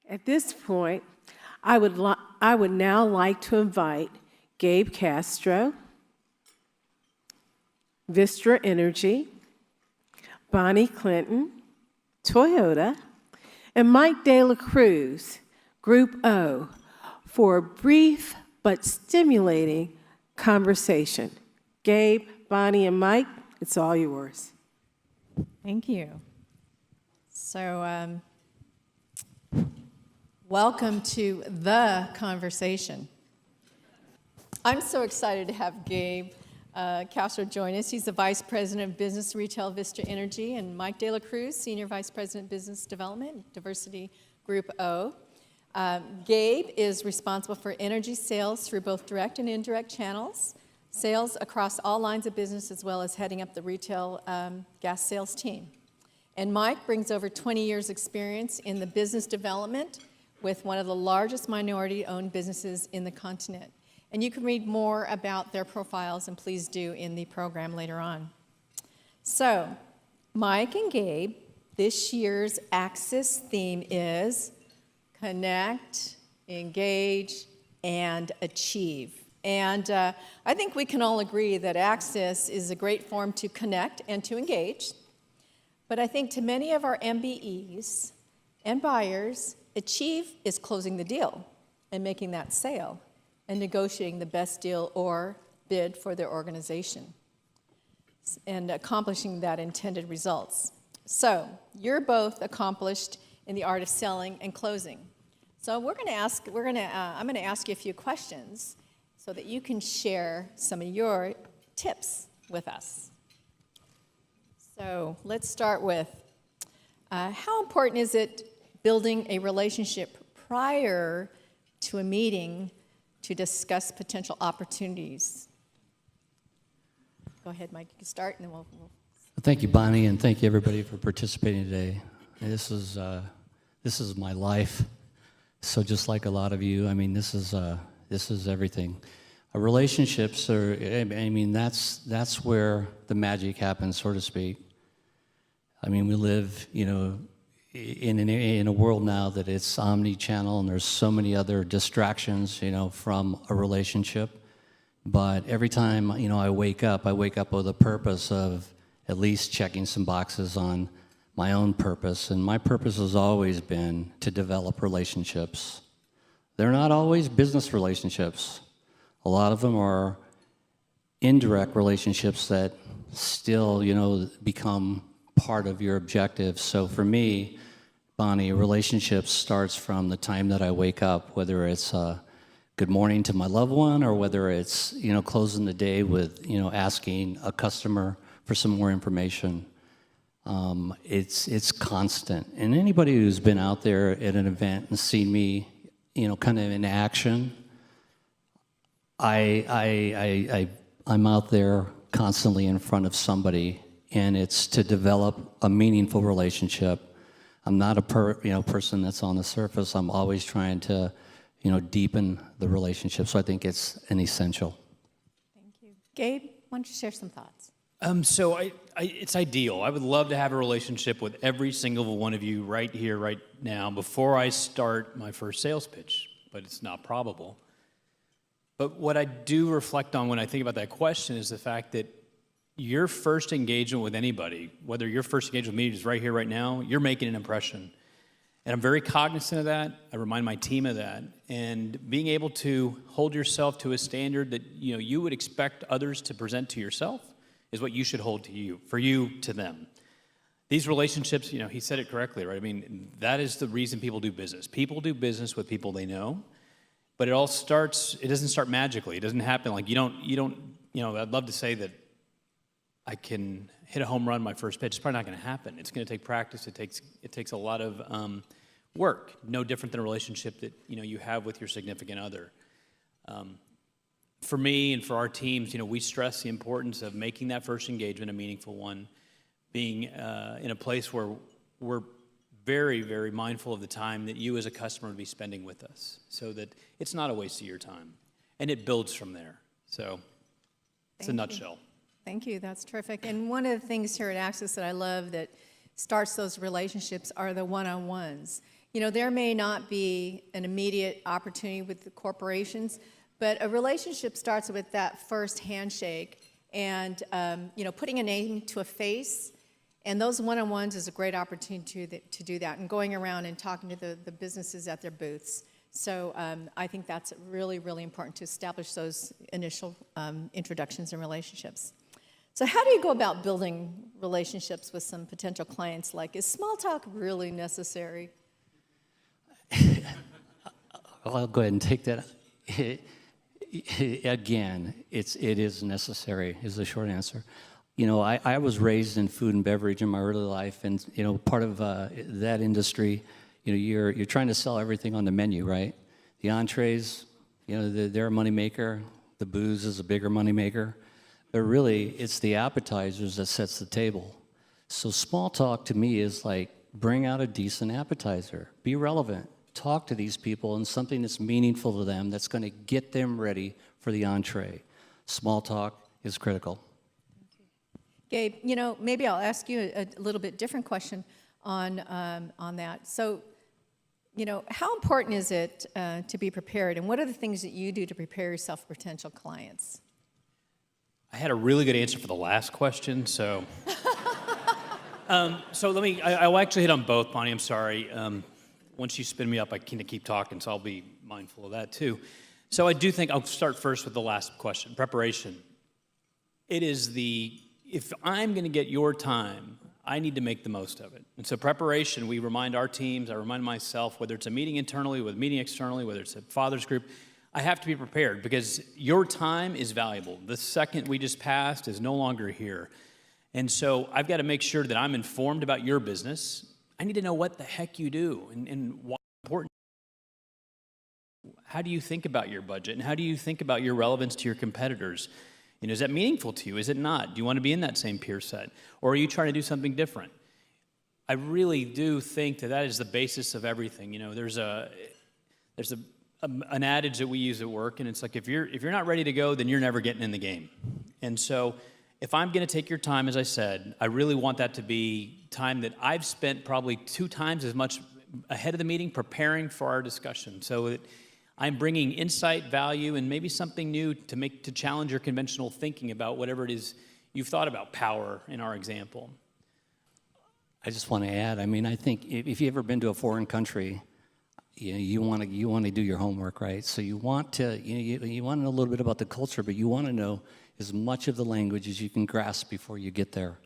At this point, I would now like to invite Gabe Castro, Vistra Energy, Bonnie Clinton, Toyota, and Mike De La Cruz, Group O, for a brief but stimulating conversation. Gabe, Bonnie, and Mike, it's all yours. Thank you. So, welcome to the conversation. I'm so excited to have Gabe Castro join us. He's the Vice President of Business Retail Vistra Energy, and Mike De La Cruz, Senior Vice President Business Development, Diversity Group O. Gabe is responsible for energy sales through both direct and indirect channels, sales across all lines of business, as well as heading up the retail gas sales team. And Mike brings over 20 years experience in the business development with one of the largest minority-owned businesses in the continent. And you can read more about their profiles, and please do, in the program later on. So, Mike and Gabe, this year's Axis theme is Connect, Engage, and Achieve. And I think we can all agree that Axis is a great form to connect and to engage. But I think to many of our MBEs and buyers, Achieve is closing the deal and making that sale and negotiating the best deal or bid for their organization and accomplishing that intended results. So you're both accomplished in the art of selling and closing. So I'm going to ask you a few questions so that you can share some of your tips with us. So let's start with, how important is it building a relationship prior to a meeting to discuss potential opportunities? Go ahead, Mike, you can start, and then we'll... Thank you, Bonnie, and thank you, everybody, for participating today. This is my life. So just like a lot of you, I mean, this is everything. Relationships are, I mean, that's where the magic happens, so to speak. I mean, we live, you know, in a world now that it's omni-channel, and there's so many other distractions, you know, from a relationship. But every time, you know, I wake up with a purpose of at least checking some boxes on my own purpose. And my purpose has always been to develop relationships. They're not always business relationships. A lot of them are indirect relationships that still, you know, become part of your objectives. So for me, Bonnie, a relationship starts from the time that I wake up, whether it's good morning to my loved one, or whether it's, you know, closing the day with, you know, asking a customer for some more information. It's constant. And anybody who's been out there at an event and seen me, you know, kind of in action, I'm out there constantly in front of somebody, and it's to develop a meaningful relationship. I'm not a person that's on the surface. I'm always trying to, you know, deepen the relationship. So I think it's an essential. Thank you. Gabe, why don't you share some thoughts? So it's ideal. I would love to have a relationship with every single one of you right here, right now, before I start my first sales pitch, but it's not probable. But what I do reflect on when I think about that question is the fact that your first engagement with anybody, whether your first engagement with me is right here, right now, you're making an impression. And I'm very cognizant of that. I remind my team of that. And being able to hold yourself to a standard that, you know, you would expect others to present to yourself is what you should hold to you, for you to them. These relationships, you know, he said it correctly, right? I mean, that is the reason people do business. People do business with people they know, but it doesn't start magically. It doesn't happen like you don't, you know, I'd love to say that I can hit a home run my first pitch. It's probably not going to happen. It's going to take practice. It takes a lot of work. No different than a relationship that, you know, you have with your significant other. For me and for our teams, you know, we stress the importance of making that first engagement a meaningful one, being in a place where we're very, very mindful of the time that you as a customer would be spending with us, so that it's not a waste of your time, and it builds from there. So it's a nutshell. Thank you, that's terrific. And one of the things here at Axis that I love that starts those relationships are the one-on-ones. there may not be an immediate opportunity with the corporations, but a relationship starts with that first handshake and, putting a name to a face. And those one-on-ones is a great opportunity to do that, and going around and talking to the businesses at their booths. So I think that's really, really important to establish those initial introductions and relationships. So how do you go about building relationships with some potential clients? Like, is small talk really necessary? I'll go ahead and take that. Again, it is necessary, is the short answer. I was raised in food and beverage in my early life, and, part of that industry, you're trying to sell everything on the menu, right? The entrees, they're a moneymaker. The booze is a bigger moneymaker. But really, it's the appetizers that sets the table. So small talk to me is like, bring out a decent appetizer. Be relevant. Talk to these people and something that's meaningful to them that's going to get them ready for the entree. Small talk is critical. Gabe, maybe I'll ask you a little bit different question on that. So, how important is it to be prepared, and what are the things that you do to prepare yourself for potential clients? I had a really good answer for the last question, so I'll actually hit on both, Bonnie. I'm sorry. Once you spin me up, I can't keep talking, so I'll be mindful of that too. So I do think I'll start first with the last question, preparation. If I'm going to get your time, I need to make the most of it. And so preparation, we remind our teams, I remind myself, whether it's a meeting internally, whether meeting externally, whether it's a father's group, I have to be prepared because your time is valuable. The second we just passed is no longer here. And so I've got to make sure that I'm informed about your business. I need to know what the heck you do and why it's important. How do you think about your budget, and how do you think about your relevance to your competitors? Is that meaningful to you? Is it not? Do you want to be in that same peer set? Or are you trying to do something different? I really do think that is the basis of everything. There's an adage that we use at work, and it's like, if you're not ready to go, then you're never getting in the game. And so if I'm going to take your time, as I said, I really want that to be time that I've spent probably 2 times as much ahead of the meeting preparing for our discussion, so that I'm bringing insight, value, and maybe something new to challenge your conventional thinking about whatever it is you've thought about power in our example. I just want to add, I think if you've ever been to a foreign country, you want to do your homework, right? So you want to you want to know a little bit about the culture, but you want to know as much of the language as you can grasp before you get there,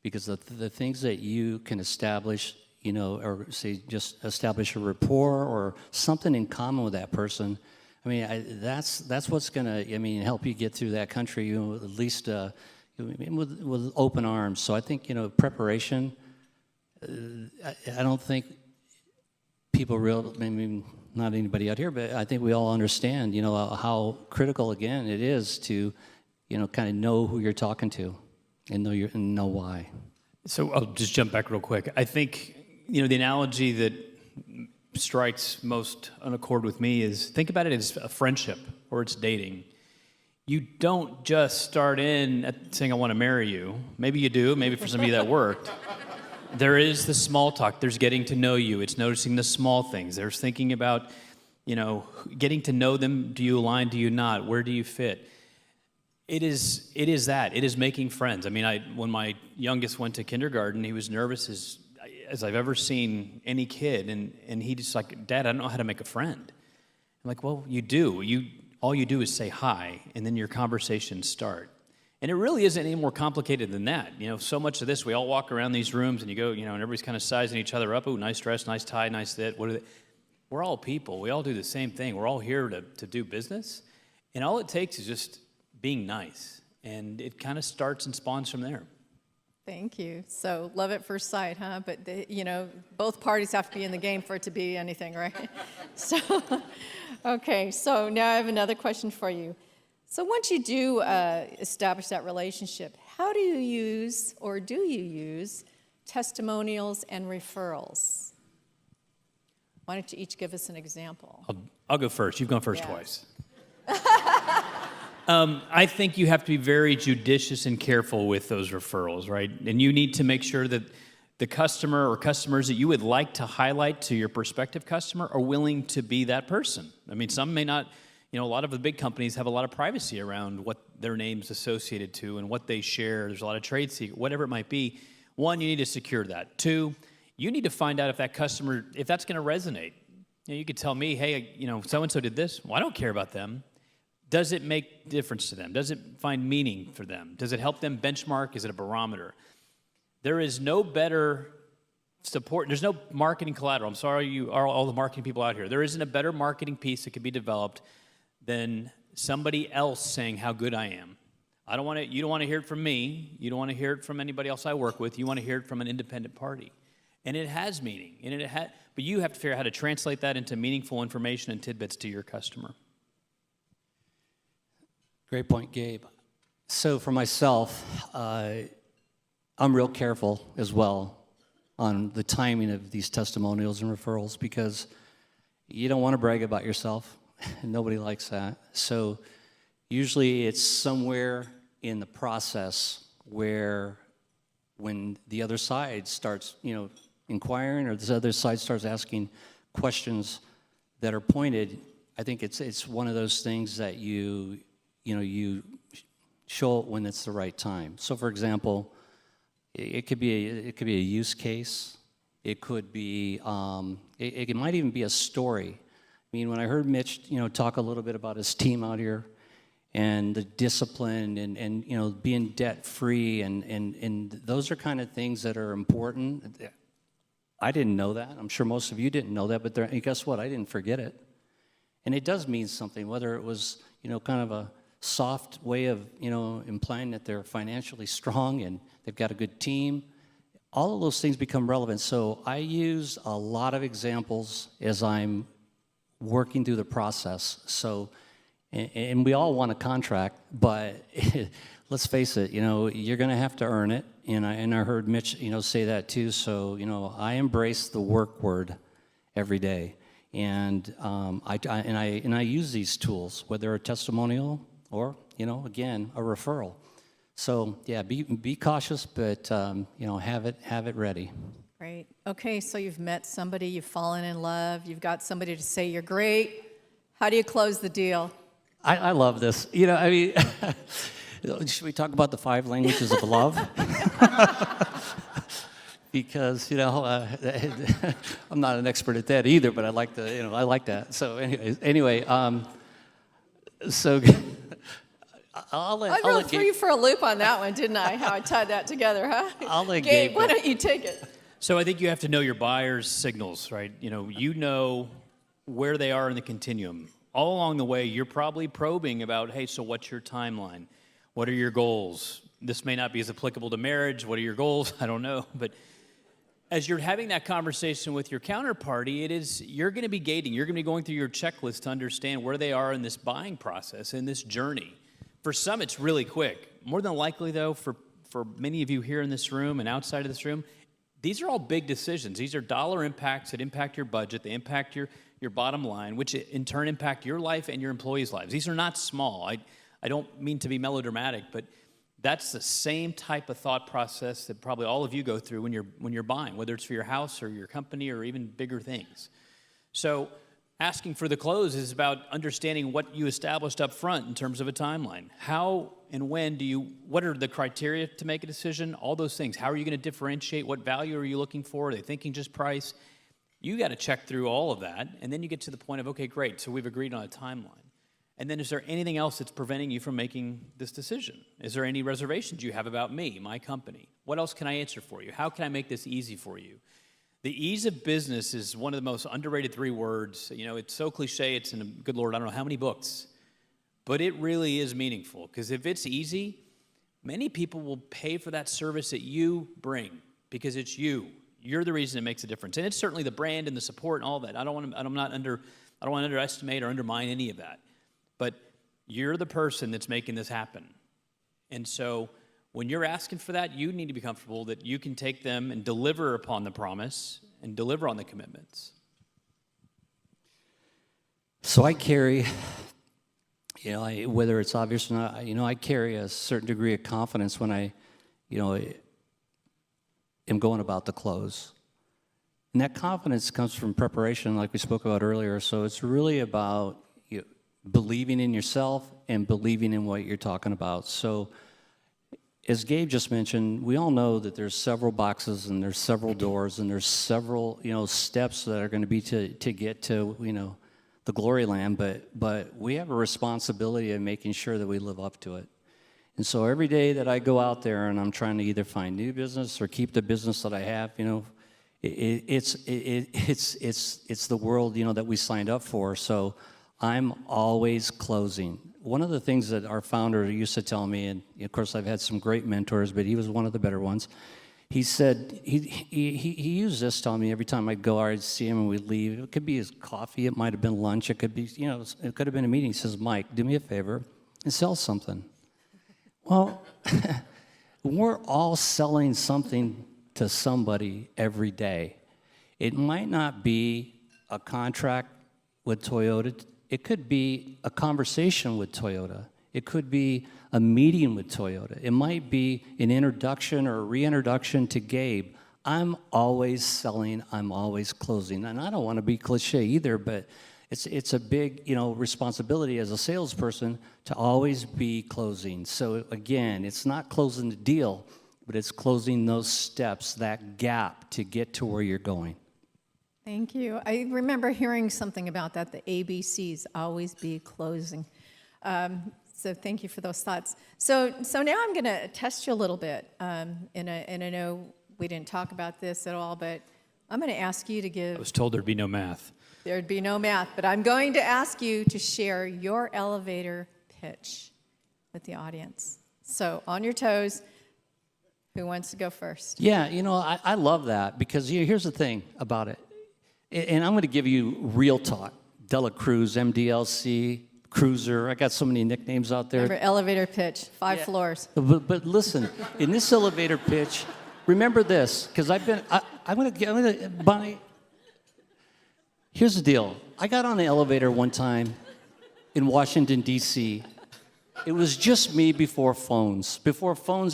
because the things that you can establish, or say just establish a rapport or something in common with that person. That's what's going to help you get through that country, at least with open arms. So I think preparation. I don't think people maybe not anybody out here, but I think we all understand, how critical again it is to, kind of know who you're talking to, and know why. So I'll just jump back real quick. I think, the analogy that strikes most on accord with me is, think about it as a friendship or it's dating. You don't just start in at saying, I want to marry you. Maybe you do, maybe for some of you that worked. There is the small talk. There's getting to know you. It's noticing the small things. There's thinking about, getting to know them. Do you align? Do you not? Where do you fit? It is that. It is making friends. When my youngest went to kindergarten, he was nervous as I've ever seen any kid, and he just like, Dad, I don't know how to make a friend. I'm like, well, you do. All you do is say hi, and then your conversations start. And it really isn't any more complicated than that. So much of this, we all walk around these rooms, and you go, and everybody's kind of sizing each other up. Oh, nice dress, nice tie, nice that. What are they? We're all people. We all do the same thing. We're all here to do business. And all it takes is just being nice. And it kind of starts and spawns from there. Thank you. So love at first sight, huh? But, both parties have to be in the game for it to be anything, right? Okay, so now I have another question for you. So once you do establish that relationship, how do you use testimonials and referrals? Why don't you each give us an example? I'll go first. You've gone first twice. I think you have to be very judicious and careful with those referrals, right? And you need to make sure that the customer or customers that you would like to highlight to your prospective customer are willing to be that person. I mean, some may not, a lot of the big companies have a lot of privacy around what their name's associated to and what they share. There's a lot of trade secret, whatever it might be. One, you need to secure that. Two, you need to find out if that customer, if that's going to resonate. You could tell me, hey, so-and-so did this. Well, I don't care about them. Does it make difference to them? Does it find meaning for them? Does it help them benchmark? Is it a barometer? There is no better support. There's no marketing collateral. I'm sorry, you are all the marketing people out here. There isn't a better marketing piece that could be developed than somebody else saying how good I am. You don't want to hear it from me. You don't want to hear it from anybody else I work with. You want to hear it from an independent party. And it has meaning. But you have to figure out how to translate that into meaningful information and tidbits to your customer. Great point, Gabe. So for myself, I'm real careful as well on the timing of these testimonials and referrals because you don't want to brag about yourself. Nobody likes that. So usually it's somewhere in the process where when the other side starts, inquiring or this other side starts asking questions that are pointed, I think it's one of those things that you show it when it's the right time. So for example, it could be a use case. It could be it might even be a story. I mean, when I heard Mitch, talk a little bit about his team out here and the discipline and being debt free and those are kind of things that are important. I didn't know that. I'm sure most of you didn't know that, but guess what? I didn't forget it. And it does mean something, whether it was kind of a soft way of implying that they're financially strong and they've got a good team. All of those things become relevant. So I use a lot of examples as I'm working through the process. So, and we all want a contract, but let's face it, you're going to have to earn it. And I heard Mitch, say that too. So, I embrace the work word every day, and I use these tools, whether a testimonial or again a referral. So yeah, be cautious, but have it ready. Great. Okay, so you've met somebody, you've fallen in love, you've got somebody to say you're great. How do you close the deal? I love this. Should we talk about the 5 languages of love? Because I'm not an expert at that either, but I like that. So anyway, so I threw you for a loop on that one, didn't I? How I tied that together, huh? I'll let Gabe, why don't you take it? So I think you have to know your buyer's signals, right? You know where they are in the continuum. All along the way, you're probably probing about, hey, so what's your timeline? What are your goals? This may not be as applicable to marriage. What are your goals? I don't know. But as you're having that conversation with your counterparty, you're going to be gating. You're going to be going through your checklist to understand where they are in this buying process, in this journey. For some, it's really quick. More than likely, though, for many of you here in this room and outside of this room, these are all big decisions. These are dollar impacts that impact your budget. They impact your bottom line, which in turn impact your life and your employees' lives. These are not small. I don't mean to be melodramatic, but that's the same type of thought process that probably all of you go through when you're buying, whether it's for your house or your company or even bigger things. So asking for the close is about understanding what you established up front in terms of a timeline. How and when what are the criteria to make a decision? All those things. How are you going to differentiate? What value are you looking for? Are they thinking just price? You got to check through all of that, and then you get to the point of, okay, great, so we've agreed on a timeline. And then is there anything else that's preventing you from making this decision? Is there any reservations you have about me, my company? What else can I answer for you? How can I make this easy for you? The ease of business is one of the most underrated 3 words. It's so cliche, it's in, good Lord, I don't know how many books. But it really is meaningful, because if it's easy, many people will pay for that service that you bring, because it's you. You're the reason it makes a difference. And it's certainly the brand and the support and all that. I don't want to underestimate or undermine any of that. But you're the person that's making this happen. And so when you're asking for that, you need to be comfortable that you can take them and deliver upon the promise and deliver on the commitments. So I carry, whether it's obvious or not, I carry a certain degree of confidence when am going about to close. And that confidence comes from preparation, like we spoke about earlier. So it's really about believing in yourself and believing in what you're talking about. So as Gabe just mentioned, we all know that there's several boxes and there's several doors and there's several, steps that are going to be to get to, the glory land. But we have a responsibility of making sure that we live up to it. And so every day that I go out there and I'm trying to either find new business or keep the business that I have, it's the world, that we signed up for. So I'm always closing. One of the things that our founder used to tell me, and of course I've had some great mentors, but he was one of the better ones. He said, he used this telling me every time I'd go, I'd see him and we'd leave. It could be his coffee, it might have been lunch, it could be, it could have been a meeting. He says, Mike, do me a favor and sell something. Well, we're all selling something to somebody every day. It might not be a contract with Toyota. It could be a conversation with Toyota. It could be a meeting with Toyota. It might be an introduction or a reintroduction to Gabe. I'm always selling, I'm always closing. And I don't want to be cliche either, but it's a big, responsibility as a salesperson to always be closing. So again, it's not closing the deal, but it's closing those steps, that gap to get to where you're going. Thank you. I remember hearing something about that, the ABCs, always be closing. So thank you for those thoughts. So now I'm going to test you a little bit. And I know we didn't talk about this at all, but I'm going to ask you to give... I was told there'd be no math. There'd be no math, but I'm going to ask you to share your elevator pitch with the audience. So on your toes, who wants to go first? Yeah, I love that because here's the thing about it. And I'm going to give you real talk. Dela Cruz, MDLC, Cruiser. I got so many nicknames out there. Remember, elevator pitch, 5 floors. But listen, in this elevator pitch, remember this, because I'm going to, Bonnie, here's the deal. I got on the elevator one time in Washington, D.C. It was just me before phones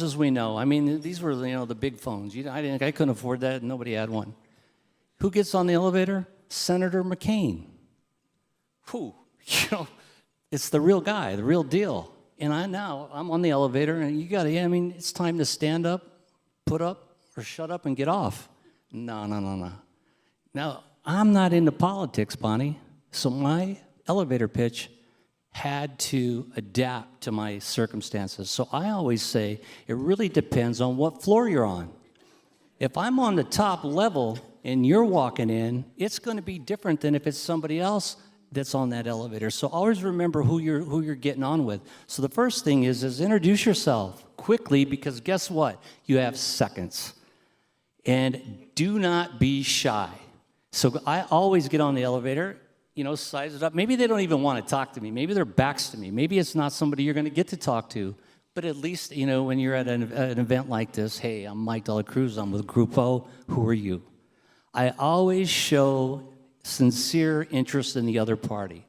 as we know. I mean, these were, the big phones. I couldn't afford that. Nobody had one. Who gets on the elevator? Senator McCain. Who? It's the real guy, the real deal. And I'm on the elevator, and it's time to stand up, put up, or shut up and get off. No. Now, I'm not into politics, Bonnie, so my elevator pitch had to adapt to my circumstances. So I always say it really depends on what floor you're on. If I'm on the top level and you're walking in, it's going to be different than if it's somebody else that's on that elevator. So always remember who you're getting on with. So the first thing is introduce yourself quickly, because guess what? You have seconds. And do not be shy. So I always get on the elevator, size it up. Maybe they don't even want to talk to me. Maybe their back's to me. Maybe it's not somebody you're going to get to talk to. But at least, when you're at an event like this, hey, I'm Mike Dela Cruz. I'm with Grupo. Who are you? I always show sincere interest in the other party.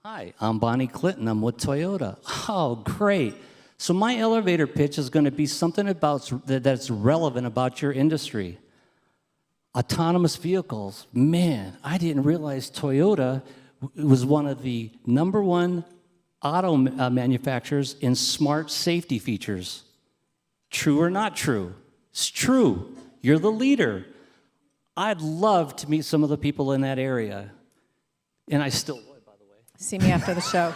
Hi, I'm Bonnie Clinton. I'm with Toyota. Oh, great. So my elevator pitch is going to be something that's relevant about your industry. Autonomous vehicles. Man, I didn't realize Toyota was one of the #1 auto manufacturers in smart safety features. True or not true? It's true. You're the leader. I'd love to meet some of the people in that area. And I still would, by the way. See me after the show.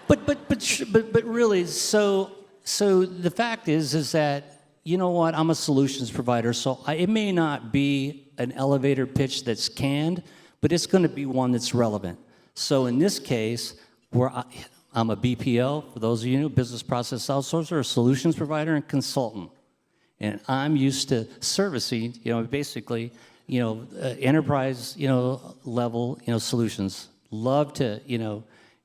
But really, so the fact is that, you know what, I'm a solutions provider, so it may not be an elevator pitch that's canned, but it's going to be one that's relevant. So in this case, I'm a BPO, for those of you who know, business process outsourcer, a solutions provider and consultant. And I'm used to servicing, basically, enterprise, level, solutions. Love to,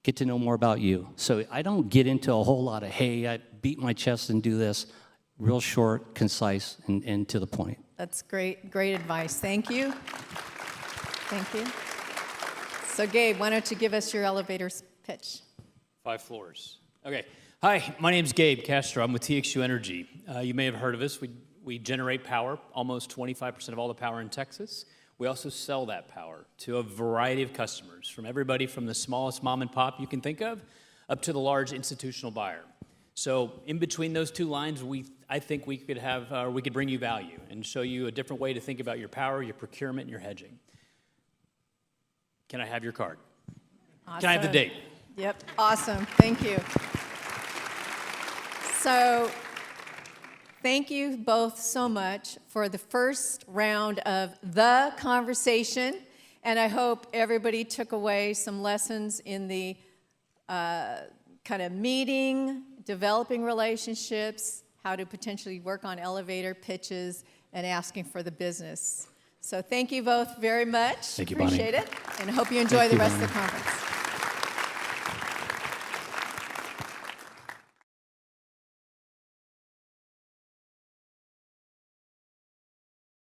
get to know more about you. So I don't get into a whole lot of, hey, I beat my chest and do this. Real short, concise, and to the point. That's great advice. Thank you. Thank you. So Gabe, why don't you give us your elevator pitch? 5 floors. Okay. Hi, my name's Gabe Castro. I'm with TXU Energy. You may have heard of us. We We generate power, almost 25% of all the power in Texas. We also sell that power to a variety of customers, from everybody from the smallest mom and pop you can think of, up to the large institutional buyer. So in between those two lines, I think we could bring you value and show you a different way to think about your power, your procurement, and your hedging. Can I have your card? Awesome. Can I have the date? Yep, awesome, thank you. So, thank you both so much for the first round of the conversation, and I hope everybody took away some lessons in the kind of meeting, developing relationships, how to potentially work on elevator pitches, and asking for the business. So thank you both very much. Thank you, Bonnie. Appreciate it, and hope you enjoy the rest of the conference.